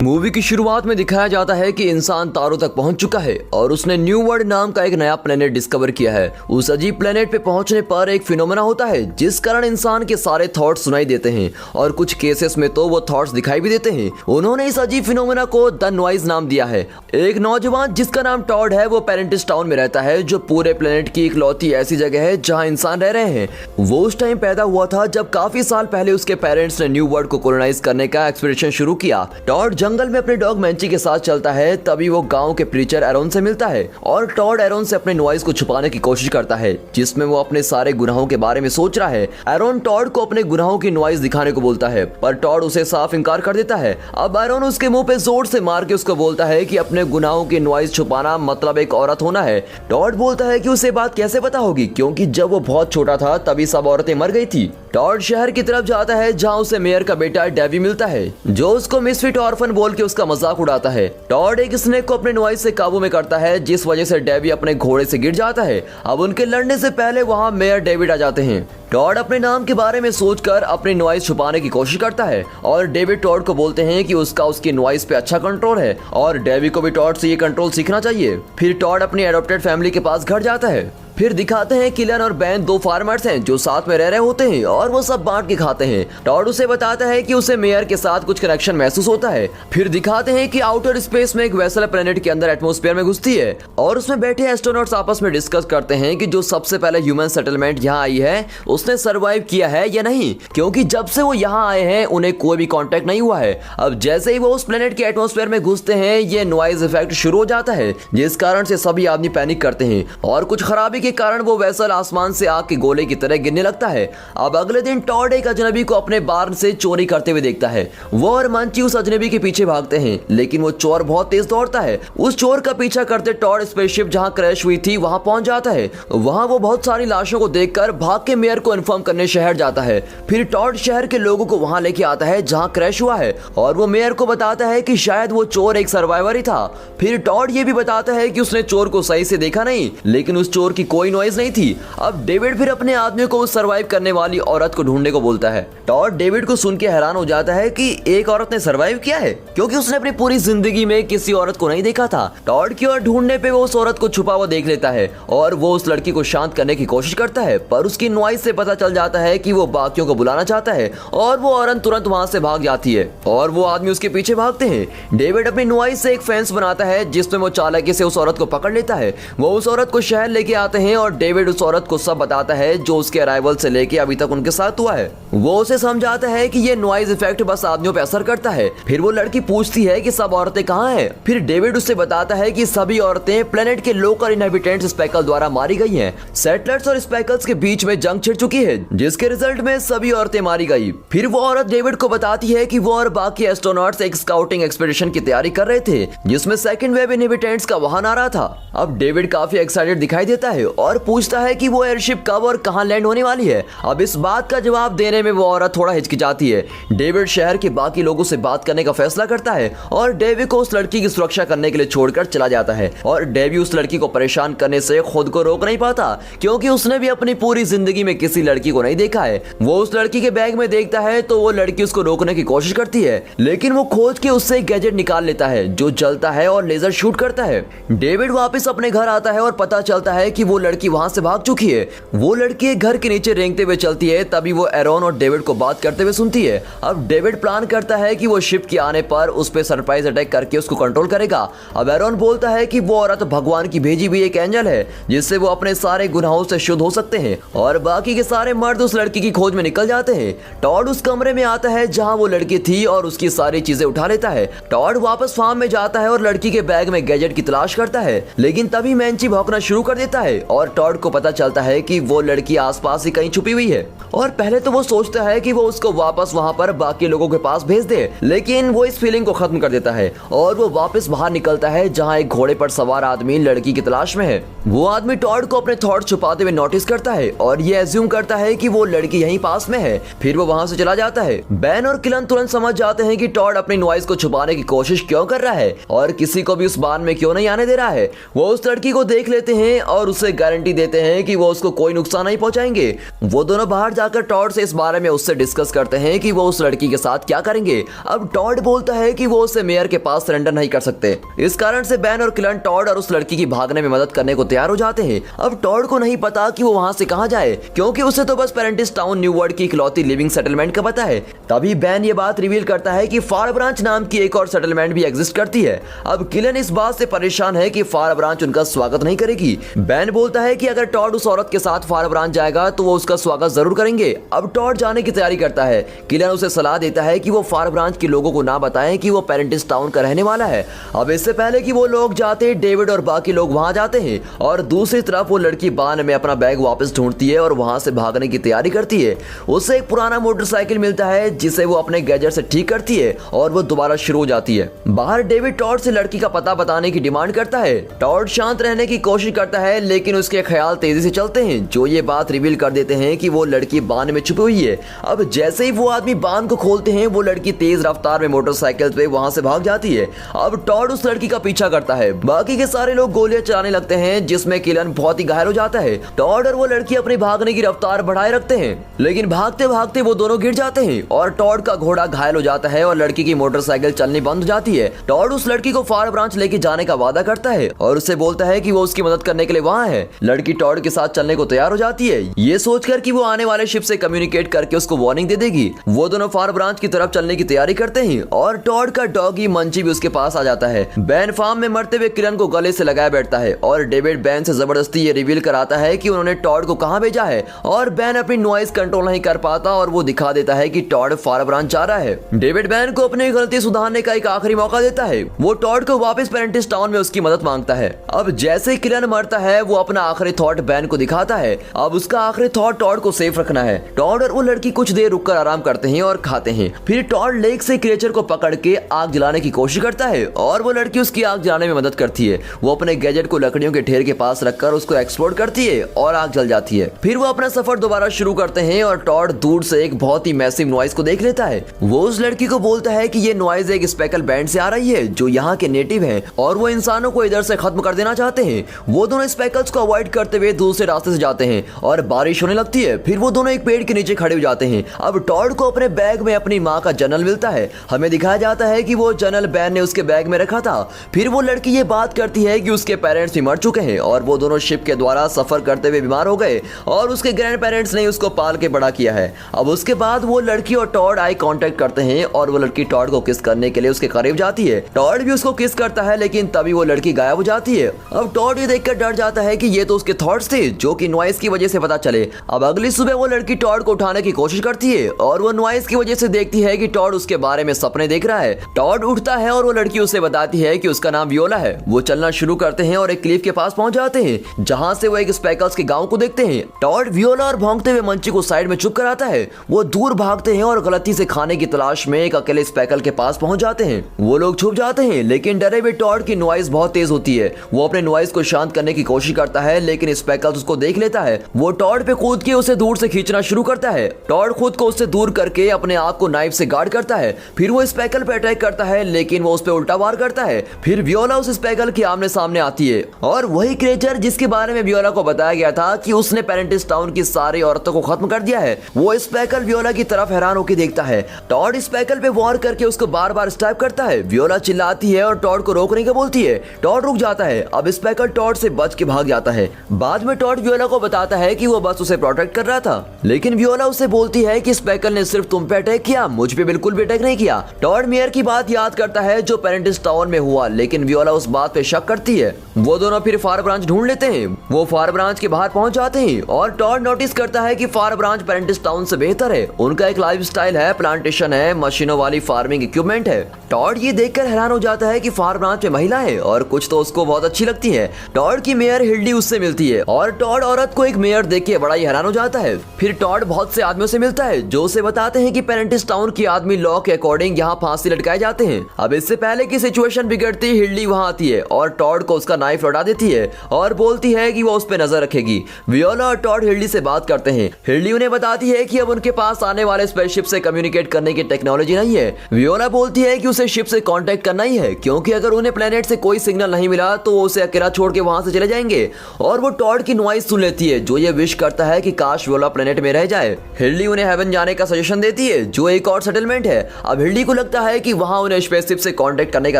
Movie की शुरुआत में दिखाया जाता है कि इंसान तारों तक पहुंच चुका है और उसने न्यू वर्ल्ड नाम का एक नया प्लेनेट डिस्कवर किया है। उस अजीब प्लेनेट पे पहुंचने पर एक फिनोमेना होता है जिस कारण इंसान के सारे थॉट्स सुनाई देते हैं और कुछ केसेस में तो वो थॉट्स दिखाई भी देते हैं। उन्होंने इस अजीब फिनोमेना को द नॉइज नाम दिया है। एक नौजवान जिसका नाम टॉड है वो पेरेंटिस टाउन में रहता है जो पूरे प्लेनेट की इकलौती ऐसी जगह है जहाँ इंसान रह रहे हैं। वो उस टाइम पैदा हुआ था जब काफी साल पहले उसके पेरेंट्स ने न्यू वर्ल्ड को कॉलोनाइज करने का एक्सपीडिशन शुरू किया। टॉड जंगल में अपने डॉग मैंची के साथ चलता है, तभी वो गांव के प्रीचर एरोन से मिलता है और टॉड एरोन से अपने नॉइज को छुपाने की कोशिश करता है जिसमें वो अपने सारे गुनाहों के बारे में सोच रहा है। एरोन टॉड को अपने गुनाहों की नॉइज दिखाने को बोलता है पर टॉड उसे साफ इनकार कर देता है। अब एरोन उसके मुंह पे जोर से मार के उसको बोलता है कि अपने गुनाहों की नॉइज छुपाना मतलब एक औरत होना है। टॉड बोलता है कि उसे बात कैसे पता होगी क्योंकि जब वो बहुत छोटा था तभी सब औरतें मर गई थी। टॉड शहर की तरफ जाता है जहाँ उसे मेयर का बेटा डेवी मिलता है जो उसको मिसफिट ऑर्फन बोल के उसका मजाक उड़ाता है। टॉड एक स्नेक को अपने नॉइज से काबू में करता है जिस वजह से डेवी अपने घोड़े से गिर जाता है। अब उनके लड़ने से पहले वहाँ मेयर डेविड आ जाते हैं। टॉड अपने नाम के बारे में सोचकर अपनी नॉइज छुपाने की कोशिश करता है और डेविड टॉड को बोलते हैं कि उसका उसकी नॉइज पे अच्छा कंट्रोल है और डेवी को भी टॉड से ये कंट्रोल सीखना चाहिए। फिर टॉड अपनी एडॉप्टेड फैमिली के पास घर जाता है। फिर दिखाते हैं किलन और बैन दो फार्मर्स हैं जो साथ में रह रहे होते हैं और वो सब बांट के खाते हैं। टॉड उसे बताता है कि उसे मेयर के साथ कुछ कनेक्शन महसूस होता है। फिर दिखाते हैं कि आउटर स्पेस में एक वेसल प्लेनेट के अंदर एटमॉस्फेयर में घुसती है और उसमें बैठे एस्ट्रोनॉट्स आपस में डिस्कस करते हैं कि जो सबसे पहले ह्यूमन सेटलमेंट यहाँ आई है उसने सर्वाइव किया है या नहीं, क्योंकि जब से वो यहाँ आए हैं उन्हें कोई भी कॉन्टेक्ट नहीं हुआ है। अब जैसे ही वो उस प्लेनेट के एटमॉस्फेयर में घुसते हैं ये नॉइज इफेक्ट शुरू हो जाता है जिस कारण से सभी आदमी पैनिक करते हैं और कुछ खराबी के कारण वो वेसल आसमान से आग के गोले की तरह गिरने लगता है। अब अगले दिन टॉड एक अजनबी को अपने बार्न से चोरी करते हुए देखता है। वो और मंची उस अजनबी के पीछे भागते हैं लेकिन वो चोर बहुत तेज दौड़ता है। उस चोर का पीछा करते टॉड स्पेसशिप जहां क्रैश हुई थी वहां पहुंच जाता है। वहां वो बहुत सारी लाशों को देखकर भाग के मेयर को इन्फॉर्म करने शहर जाता है। फिर टॉड शहर के लोगों को वहां लेके आता है जहां क्रैश हुआ है और वो मेयर को बताता है कि शायद वो चोर एक सर्वाइवर ही था। फिर टॉड ये भी बताता है कि उसने चोर को सही से देखा नहीं लेकिन उस चोर की कोई नॉइज नहीं थी। अब डेविड फिर अपने आदमी को उस सर्वाइव करने वाली औरत को ढूंढने को बोलता है। टॉड डेविड को सुन के हैरान हो जाता है कि एक औरत ने सर्वाइव किया है क्योंकि उसने अपनी पूरी जिंदगी में किसी औरत को नहीं देखा था। टॉड की ओर ढूंढने पे वो उस औरत को छुपा हुआ देख लेता है और वो उस लड़की को शांत करने की कोशिश करता है पर उसकी नॉइज से पता चल जाता है कि वो बाकियों को बुलाना चाहता है और वो औरत तुरंत वहां से भाग जाती है और वो आदमी उसके पीछे भागते हैं। डेविड अपनी नॉइज से एक फेंस बनाता है जिसमें वो चालाकी से उस औरत को पकड़ लेता है। वो उस औरत को शहर लेके आते हैं और डेविड उस औरत को सब बताता है जो उसके अराइवल से लेके अभी तक उनके साथ हुआ है। वो उसे समझाता है कि ये नॉइज इफेक्ट बस आदमियों पे असर करता है। फिर वो लड़की पूछती है कि सब औरतें कहाँ हैं। फिर डेविड उससे बताता है कि सभी औरतें प्लेनेट के लोकल इनहेबिटेंट्स स्पेकल द्वारा मारी गई हैं। सेटलर्स और स्पेकल्स के बीच में जंग छिड़ चुकी है जिसके रिजल्ट में सभी औरतें मारी गई। फिर वो औरत डेविड को बताती है कि वो और बाकी एस्ट्रोनॉट्स एक स्काउटिंग एक्सपीडिशन की तैयारी कर रहे थे जिसमें सेकंड वेव इनहेबिटेंट्स का वाहन आ रहा था। अब डेविड काफी एक्साइटेड दिखाई देता है और पूछता है कि वो एयरशिप कब और कहां लैंड होने वाली है। अब इस बात का जवाब देने में वो औरत थोड़ा हिचकिचाती है। डेविड शहर के बाकी लोगों से बात करने का फैसला करता है और डेवी को उस लड़की की सुरक्षा करने के लिए छोड़कर चला जाता है और डेवी उस लड़की को परेशान करने से खुद को रोक नहीं पाता क्योंकि उसने भी अपनी पूरी जिंदगी में किसी लड़की को नहीं देखा है। वो उस लड़की के बैग में देखता है तो वो लड़की उसको रोकने की कोशिश करती है लेकिन वो खोज के उससे एक गैजेट निकाल लेता है जो जलता है और लेजर शूट करता है। डेविड वापस अपने घर आता है और पता चलता है कि वो लड़की वहां से भाग चुकी है। वो लड़की घर के नीचे रेंगते हुए चलती है तभी वो एरोन और डेविड को बात करते हुए सुनती है। अब डेविड प्लान करता है कि वो शिप के आने पर उस पे सरप्राइज अटैक करके उसको कंट्रोल करेगा। अब एरोन बोलता है कि वो औरत भगवान की भेजी हुई एक एंजल है जिससे वो अपने सारे गुनाहों से शुद्ध हो सकते हैं और बाकी के सारे मर्द उस लड़की की खोज में निकल जाते हैं। टॉड उस कमरे में आता है जहाँ वो लड़की थी और उसकी सारी चीजें उठा लेता है। टॉड वापस फार्म में जाता है और लड़की के बैग में गैजेट की तलाश करता है लेकिन तभी मैंची भौंकना शुरू कर देता है और टॉड को पता चलता है कि वो लड़की आसपास ही कहीं छुपी हुई है और पहले तो वो सोचता है कि वो उसको वापस वहां पर बाकी लोगों के पास भेज दे लेकिन वो इस फीलिंग को खत्म कर देता है और वो वापस बाहर निकलता है जहां एक घोड़े पर सवार आदमी लड़की की तलाश में है। वो आदमी टॉड को अपने थॉट छुपाते हुए नोटिस करता है और ये एज्यूम करता है कि वो लड़की यहीं पास में है। फिर वो वहां से चला जाता है। बैन और किलन तुरंत समझ जाते हैं कि टॉड अपनी नॉइज को छुपाने की कोशिश क्यों कर रहा है और किसी को भी उस बान में क्यों नहीं आने दे रहा है। वो उस लड़की को देख लेते हैं और उसे गारंटी देते हैं कि वो उसको कोई नुकसान नहीं पहुंचाएंगे। वो दोनों बाहर जाकर टॉड से इस बारे में उससे डिस्कस करते हैं कि वो उस लड़की के साथ क्या करेंगे। अब टॉड बोलता है कि वो उसे मेयर के पास सरेंडर नहीं कर सकते। इस कारण से बैन और किलन टॉड और उस लड़की की भागने में मदद करने को तैयार हो जाते हैं। अब टॉड को नहीं पता कि वो वहां से कहां जाए, क्योंकि उसे तो बस पेरेंटिस टाउन न्यू वर्ल्ड की इकलौती लिविंग सेटलमेंट का पता है। तभी बैन ये बात रिवील करता है कि फार ब्रांच नाम की एक और सेटलमेंट भी एग्जिस्ट करती है। अब किलन इस बात से परेशान है कि फार ब्रांच उनका स्वागत नहीं करेगी। बैन बोलता है कि अगर टॉड उस औरत के साथ फार ब्रांच जाएगा तो वो उसका स्वागत जरूर करेंगे। अब टॉड जाने की तैयारी करता है। किलन उसे सलाह देता है कि वो फार ब्रांच के लोगों को ना बताएं कि वो पेरेंटिस टाउन का रहने वाला है। अब इससे पहले कि वो लोग जाते, डेविड और बाकी लोग वहां जाते हैं और दूसरी तरफ वो लड़की बान में अपना बैग वापस ढूंढती है और वहां से भागने की तैयारी करती है। उसे एक पुराना मोटरसाइकिल मिलता है जिसे वो अपने गैजेट से ठीक करती है और वो दोबारा शुरू हो जाती है। बाहर डेविड टॉड से लड़की का पता बताने की डिमांड करता है। टॉड शांत रहने की कोशिश करता है, लेकिन उसके ख्याल तेजी से चलते हैं जो ये बात रिवील कर देते हैं कि वो लड़की बान में छुपी हुई है। अब जैसे ही वो आदमी बान को खोलते हैं, वो लड़की तेज रफ्तार में मोटरसाइकिल पे वहां से भाग जाती है। अब टॉड उस लड़की का पीछा करता है। बाकी के सारे लोग गोलियां चलाने लगते हैं, जिसमें किलन बहुत ही घायल हो जाता है। टॉड और वो लड़की अपनी भागने की रफ्तार बढ़ाए रखते हैं, लेकिन भागते भागते वो दोनों गिर जाते हैं और टॉड का घोड़ा घायल हो जाता है और लड़की की मोटरसाइकिल चलनी बंद हो जाती है। टॉड उस लड़की को फार ब्रांच लेके जाने का वादा करता है और उससे बोलता है कि वो उसकी मदद करने के लिए वहां है। लड़की टॉड के साथ चलने को तैयार हो जाती है, ये सोचकर कि वो आने वाले शिप से कम्युनिकेट करके उसको वार्निंग दे देगी। वो दोनों फार ब्रांच की तरफ चलने की तैयारी करते हैं और टॉड का डॉगी मंची भी उसके पास आ जाता है। बैन फार्म में मरते हुए किलन को गले से लगाया बैठता है और डेविड बैन से जबरदस्ती ये रिवील कराता है कि उन्होंने टॉड को कहां भेजा है और बैन अपनी नॉइज कंट्रोल नहीं कर पाता और वो दिखा देता है कि टॉड फार ब्रांच जा रहा है। डेविड बैन को अपनी गलती सुधारने का एक आखिरी मौका देता है। वो टॉड को वापस पेरेंटिस टाउन में उसकी मदद मांगता है। अब जैसे ही किलन मरता है, वो अपना आखिरी थॉट बैन को दिखाता है। अब उसका आखिरी थॉट टॉड को सेफ रखना है। टॉड और वो लड़की कुछ देर रुककर आराम करते हैं और खाते हैं। फिर टॉड लेक से क्रिएचर को पकड़ के आग जलाने की कोशिश करता है और वो लड़की उसकी आग जलाने में मदद करती है। वो अपने गैजेट को लकड़ियों के ढेर के पास रखकर उसको एक्सप्लोड करती है और आग जल जाती है। फिर वो अपना सफर दोबारा शुरू करते हैं और टॉड दूर से एक बहुत ही मैसिव नॉइज को देख लेता है। वो उस लड़की को बोलता है कि ये नॉइज एक स्पेकल बैंड से आ रही है जो यहाँ के नेटिव हैं और वो इंसानों को इधर से खत्म कर देना चाहते हैं। वो दोनों स्पेकल्स को अवॉइड करते हुए दूसरे रास्ते से जाते हैं और बारिश होने लगती है। फिर वो दोनों एक पेड़ के नीचे खड़े हो जाते हैं। अब टॉड को अपने बैग में अपनी माँ का जर्नल मिलता है। हमें दिखाया जाता है कि वो जर्नल बैन ने उसके बैग में रखा था। फिर वो लड़की ये बात करती है कि उसके पेरेंट्स भी मर चुके हैं और वो दोनों शिप के द्वारा सफर करते हुए बीमार हो गए और उसके ग्रैंड पेरेंट्स ने उसको पाल के बड़ा किया है। अब उसके बाद वो लड़की और टॉड आई कांटेक्ट करते हैं और वो लड़की टॉड को किस करने के लिए उसके करीब जाती है। टॉड भी उसको किस करता है, लेकिन तभी वो लड़की गायब हो जाती है। अब टॉड ये देखकर डर जाता है कि ये तो उसके थॉट्स थे जो कि नॉइज की वजह से पता चले। अब अगली सुबह वो लड़की टॉड को उठाने की कोशिश करती है और वो नॉइज की वजह से देखती है कि टॉड उसके बारे में सपने देख रहा है। टॉड उठता है और वो लड़की उसे बताती है कि उसका नाम वियोला है। वो चलना शुरू करते हैं और एक क्लिफ के पास पहुंच जाते हैं जहां से वो एक स्पेकल्स के गांव को देखते हैं। टॉड वियोला और भौंकते हुए मंची को साइड में चुप कराता है। वो दूर भागते हैं और गलती से खाने की तलाश में एक अकेले स्पेकल के पास पहुंच जाते हैं। वो लोग छुप जाते हैं, लेकिन डरे हुए टॉड की नॉइज बहुत तेज होती है। वो अपने नॉइज को शांत करने की कोशिश करता है, लेकिन स्पेकल्स उसको देख लेता है। वो टॉड पे कूद के उसे दूर से खींचना शुरू करता है। टॉड खुद को उससे दूर करके अपने आप को नाइफ से गार्ड करता है। फिर वो स्पेकल पे अटैक करता है, लेकिन वो उस पे उल्टा वार करता है। फिर वियोला उस स्पेकल के आमने सामने आती है और वही क्रिएचर जिसके बारे में वियोला को बताया गया था कि उसने पेरेंटिस टाउन की सारी औरतों को खत्म कर दिया है। वो स्पेकल वियोला की तरफ हैरान होकर देखता है। टॉड स्पेकल पे वार करके उसको बार बार स्टैब करता है। वियोला चिल्लाती है और टॉड को रोकने को बोलती है। टॉड रुक जाता है। अब स्पेकल टॉड से बच के भाग जाता है। बाद में टॉड वियोला को बताता है कि वो बस उसे प्रोटेक्ट कर रहा था, लेकिन वियोला उसे बोलती है कि स्पेकल ने सिर्फ तुम पे अटैक किया, मुझ पे बिल्कुल भी अटैक नहीं किया। टॉड मेयर की बात याद करता है जो पेरेंटिस टाउन में हुआ, लेकिन वियोला उस बात पे शक करती है। वो दोनों फिर फार ब्रांच ढूंढ लेते हैं। वो फार ब्रांच के बाहर पहुंच जाते हैं और टॉड नोटिस करता है कि फार ब्रांच पेरेंटिस टाउन से बेहतर है। उनका एक लाइफस्टाइल है, प्लांटेशन है, मशीनों वाली फार्मिंग इक्विपमेंट है। टॉड ये देखकर हैरान हो जाता है कि फार ब्रांच में महिला है और कुछ तो उसको बहुत अच्छी लगती है। टॉड की मेयर हिल्डी उससे मिलती है और टॉड औरत को एक मेयर देख के बड़ा ही हैरान हो जाता है। फिर टॉड बहुत से आदमियों से मिलता है जो उसे बताते हैं कि पेरेंटिस टाउन के आदमी लॉ के अकॉर्डिंग यहाँ फांसी लटकाए जाते हैं। अब इससे पहले की सिचुएशन बिगड़ती हिल्डी वहाँ आती है और टॉड को उसका नाइफ लौटा देती है और बोलती है कि वो उस पर नजर रखेगी। वियोला और टॉड हिल्डी से बात करते हैं। हिल्डी उन्हें बताती है कि अब उनके पास आने वाले स्पेसशिप से कम्युनिकेट करने की टेक्नोलॉजी नहीं है। वियोला बोलती है कि उसे शिप से कांटेक्ट करना ही है, क्योंकि अगर उन्हें प्लेनेट से कोई सिग्नल नहीं मिला तो वो उसे अकेला छोड़ के वहां से चले जाएंगे और वो टॉड की नॉइज सुन लेती है जो ये विश करता है कि काश वियोला प्लेनेट में रह जाए। हिल्डी उन्हें हेवन जाने का सजेशन देती है जो एक और सेटलमेंट है। अब हिल्डी को लगता है कि वहां उन्हें स्पेसशिप से कांटेक्ट करने का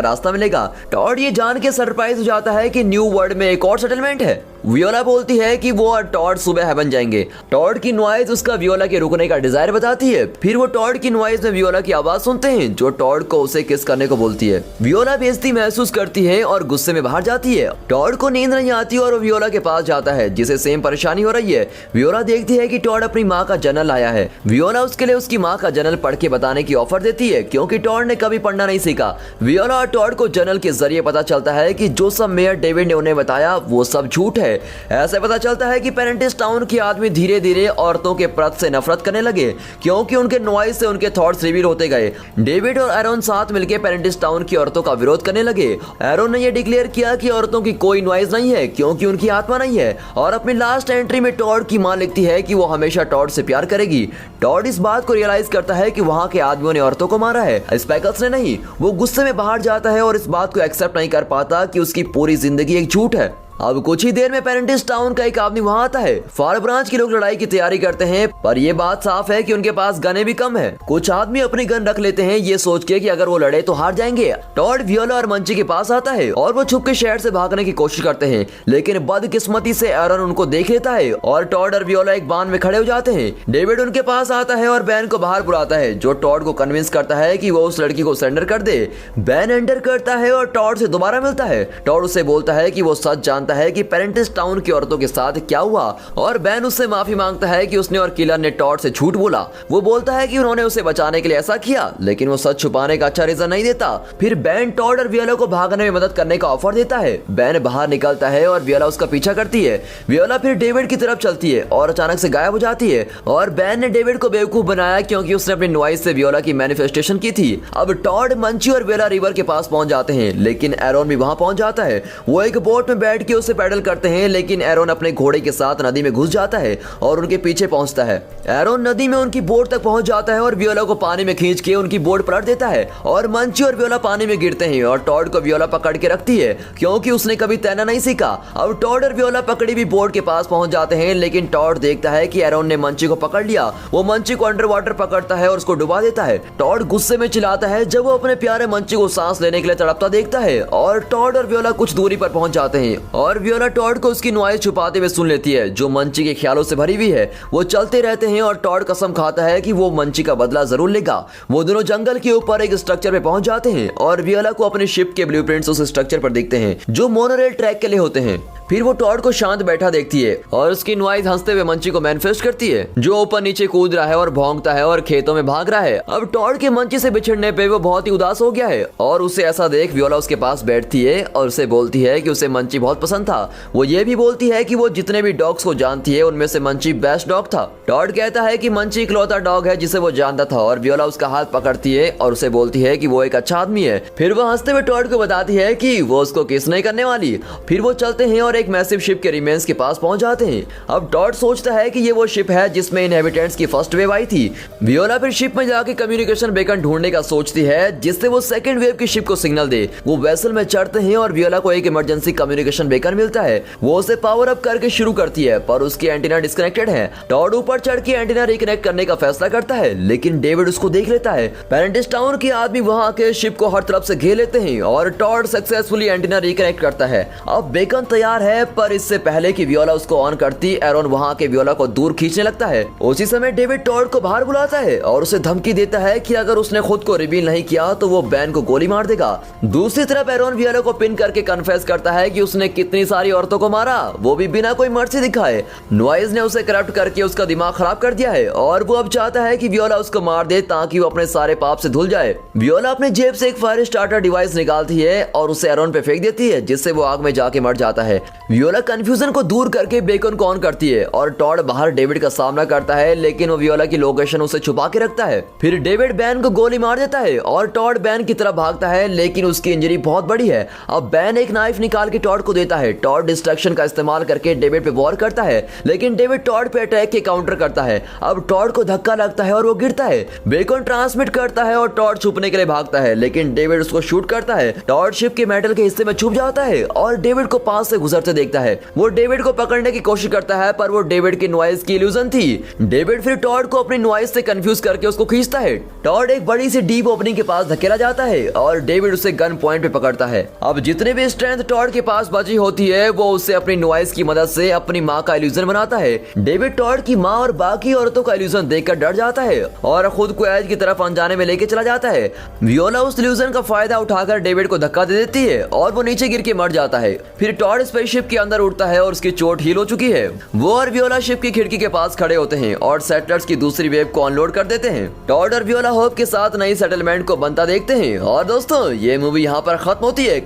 रास्ता मिलेगा। टॉड ये जान के सरप्राइज हो जाता है कि न्यू वर्ल्ड में एक और सेटलमेंट है। वियोला बोलती है कि वो और टॉड सुबह हेवन जाएंगे। टॉड की नॉइज उसका वियोला के रुकने का डिजायर बताती है। फिर वो टॉड की नॉइज में वियोला की आवाज सुनते हैं जो टॉड को उसे किस करने को बोलती है। वियोला बेइज्जती महसूस करती है और गुस्से में बाहर जाती है। टॉड को नींद नहीं आती और वो वियोला के पास जाता है जिसे सेम परेशानी हो रही है। वियोला देखती है कि टॉड अपनी माँ का जर्नल लाया है। वियोला उसके लिए उसकी माँ का जर्नल पढ़ के बताने की ऑफर देती है क्योंकि टॉड ने कभी पढ़ना नहीं सीखा। वियोला और टॉड को जर्नल के जरिए पता चलता है कि जो सब मेयर डेविड ने उन्हें बताया वो सब झूठ है। ऐसे पता चलता है कि पेरेंटिस टाउन के आदमी धीरे धीरे औरतों के प्रति से नफरत करने लगे क्योंकि उनके नॉइज से उनके थॉट्स रिवील होते गए। डेविड और एरोन साथ मिलकर पेरेंटिस टाउन की औरतों का विरोध करने लगे। एरोन ने यह डिक्लेयर किया कि औरतों की कोई नॉइज नहीं है क्योंकि उनकी आत्मा नहीं है। और अपनी लास्ट एंट्री में टॉड की मां लिखती है कि वो हमेशा टॉड से प्यार करेगी। टॉड इस बात को रियलाइज करता है कि वहां के आदमियों ने औरतों को मारा है, स्पेकल्स ने नहीं। वो गुस्से में बाहर जाता है और इस बात को एक्सेप्ट नहीं कर पाता कि उसकी पूरी जिंदगी एक झूठ है। अब कुछ ही देर में पेरेंटिस टाउन का एक आदमी वहां आता है। फार ब्रांच के लोग लड़ाई की तैयारी करते हैं पर ये बात साफ है कि उनके पास गने भी कम है। कुछ आदमी अपनी गन रख लेते हैं ये सोच के कि अगर वो लड़े तो हार जाएंगे। टॉड वियोला और मंची के पास आता है और वो छुप के शहर से भागने की कोशिश करते हैं लेकिन बदकिस्मती से एरन उनको देख लेता है और टॉड और वियोला एक बांध में खड़े हो जाते हैं। डेविड उनके पास आता है और बैन को बाहर बुलाता है जो टॉड को कन्विंस करता है कि वो उस लड़की को सरेंडर कर दे। बैन एंटर करता है और टॉड से दोबारा मिलता है। टॉड उसे बोलता है कि वो सच जानता है कि पेरेंटिस टाउन की औरतों के साथ क्या हुआ और बैन उससे माफी मांगता है कि उसने और किलर ने टॉड से झूठ बोला। वो बोलता है कि उन्होंने उसे बचाने के लिए ऐसा किया लेकिन वो सच छुपाने का अच्छा रीजन नहीं देता। फिर बैन टॉड और वियोला को भागने में मदद करने का ऑफर देता है। बैन बाहर निकलता है और वियोला उसका पीछा करती है। वियोला फिर डेविड की तरफ चलती है और अचानक से गायब हो जाती है और बैन ने डेविड को बेवकूफ बनाया क्योंकि उसने अपनी नॉइज से वियोला की मैनिफेस्टेशन की थी। अब टॉड, मंची और वियोला रिवर के पास पहुंच जाते हैं लेकिन एरोन भी वहां पहुंच जाता है। वो एक बोट में बैठ के उसे पैडल करते हैं लेकिन एरोन अपने घोड़े के साथ नदी में घुस जाता है और उनके पीछे पहुंचता है। एरोन नदी में उनकी बोट तक पहुंच जाता है और वियोला को पानी में खींच के उनकी बोट पलट देता है और मंची और वियोला पानी में गिरते हैं और टॉड को वियोला पकड़ के रखती है क्योंकि उसने कभी तैरना नहीं सीखा। अब टॉड और वियोला पकड़ी भी बोट के पास पहुंच जाते हैं लेकिन टॉड देखता है कि एरोन ने मंची को पकड़ लिया। वो मंची को अंडर वाटर पकड़ता है और उसको डुबा देता है। टॉड गुस्से में चिल्लाता है जब वो अपने प्यारे मंची को सांस लेने के लिए तड़पता देखता है और टॉड और वियोला कुछ दूरी पर पहुंच जाते हैं और वियोला टॉड को उसकी नॉइज छुपाते हुए सुन लेती है जो मंची के ख्यालों से भरी हुई है। वो चलते रहते हैं और टॉड कसम खाता है कि वो मंची का बदला जरूर लेगा। वो दोनों जंगल के ऊपर एक स्ट्रक्चर पे पहुंच जाते हैं और वियोला को अपने शिप के ब्लूप्रिंट्स उस स्ट्रक्चर पर दिखते हैं जो मोनोरेल ट्रैक के लिए होते हैं। फिर वो टॉड को शांत बैठा देखती है और उसकी नॉइज हंसते हुए मंची को मैनिफेस्ट करती है जो ऊपर नीचे कूद रहा है और भौंकता है और खेतों में भाग रहा है। अब टॉड के मंची से बिछड़ने पे वो बहुत ही उदास हो गया है और उसे ऐसा देख वियोला उसके पास बैठती है और उसे बोलती है कि उसे मंची बहुत पसंद था। वो ये भी बोलती है कि वो जितने भी डॉग्स को जानती है उनमें से मंची बेस्ट डॉग था। टॉड कहता है कि मंची इकलौता डॉग है जिसे वो जानता था और वियोला उसका हाथ पकड़ती है और उसे बोलती है कि वो एक अच्छा आदमी है। फिर वो हंसते हुए टॉड को बताती है कि वो उसको किस नहीं करने वाली। फिर वो चलते हैं और एक मैसिव शिप के रिमेन्स के पास पहुंच जाते हैं। अब टॉड सोचता है कि ये वो शिप है जिसमें इनहेबिटेंट्स की फर्स्ट वेव आई थी। वियोला फिर शिप में जाके कम्युनिकेशन बेकन ढूंढने का सोचती है जिससे वो सेकंड वेव की शिप को सिग्नल दे। वो वेसल में चढ़ते हैं और वियोला को एक इमरजेंसी कम्युनिकेशन बेकन मिलता है। वो उसे पावर अप करके शुरू करती है पर उसकी एंटीना डिस्कनेक्टेड है। टॉड ऊपर चढ़ के एंटीना रिकनेक्ट करने का फैसला करता है लेकिन डेविड उसको देख लेता है। पेरेंटिस टाउन के आदमी वहां आके शिप को हर तरफ से घेर लेते हैं और टॉड सक्सेसफुली एंटीना रिकनेक्ट करता है। अब बेकन तैयार है पर इससे पहले कि वियोला उसको ऑन करती एरोन वहां के वियोला को दूर खींचने लगता है। उसी समय डेविड टॉड को बाहर बुलाता है और उसे धमकी देता है कि अगर उसने खुद को रिवील नहीं किया तो वो बैन को गोली मार देगा। दूसरी तरफ एरोन वियोला को पिन करके कन्फेस करता है कि उसने कितनी सारी औरतों को मारा, वो भी बिना कोई मर्जी दिखाए। नॉइज ने उसे करप्ट करके उसका दिमाग खराब कर दिया है और वो अब चाहता है कि वियोला उसको मार दे ताकि वो अपने सारे पाप से धुल जाए। वियोला अपने जेब से एक फायर स्टार्टर डिवाइस निकालती है और उसे एरोन पे फेंक देती है जिससे वो आग में जाके मर जाता है। वियोला कंफ्यूजन को दूर करके बेकन को ऑन करती है और टॉड बाहर डेविड का सामना करता है लेकिन वो वियोला की लोकेशन उसे छुपा के रखता है। फिर डेविड बैन को गोली मार देता है और टॉड बैन की तरफ भागता है लेकिन उसकी इंजरी बहुत बड़ी है। अब बैन एक नाइफ निकाल के टॉड को देता है। टॉड डिस्ट्रक्शन का इस्तेमाल करके डेविड पे वॉर करता है लेकिन डेविड टॉड पे अटैक के काउंटर करता है। अब टॉड को धक्का लगता है और वो गिरता है। बेकन ट्रांसमिट करता है और टॉड छुपने के लिए भागता है लेकिन डेविड उसको शूट करता है। टॉड शिप के मेटल के हिस्से में छुप जाता है और डेविड को पास से गुजरते करते देखता है। वो डेविड को पकड़ने की कोशिश करता है पर वो डेविड की नॉइज की इल्यूजन थी। डेविड फिर टॉड को अपनी नॉइज से कंफ्यूज करके उसको खींचता है। टॉड एक बड़ी सी डीप ओपनिंग के पास धकेला जाता है और डेविड उसे गन पॉइंट पे पकड़ता है। अब जितने भी स्ट्रेंथ टॉड के पास बची होती है वो उसे अपनी नॉइज की मदद से अपनी माँ का इल्यूजन बनाता है। डेविड टॉड की माँ और बाकी औरतों का इल्यूजन देखकर डर जाता है और खुद को एज की तरफ अनजाने में लेके चला जाता है। वियोला उस इल्यूजन का फायदा उठाकर डेविड को धक्का दे देती है और वो नीचे गिर के मर जाता है। फिर टॉड स्पेसशिप के अंदर उड़ता है और उसकी चोट हील हो चुकी है। वो और वियोला शिप की खिड़की के पास खड़े होते हैं और सेटलर्स की दूसरी वेव को अनलोड कर देते हैं। टॉड और वियोला होप के साथ नई सेटलमेंट को बनता देखते हैं। और दोस्तों ये मूवी यहाँ पर खत्म होती है।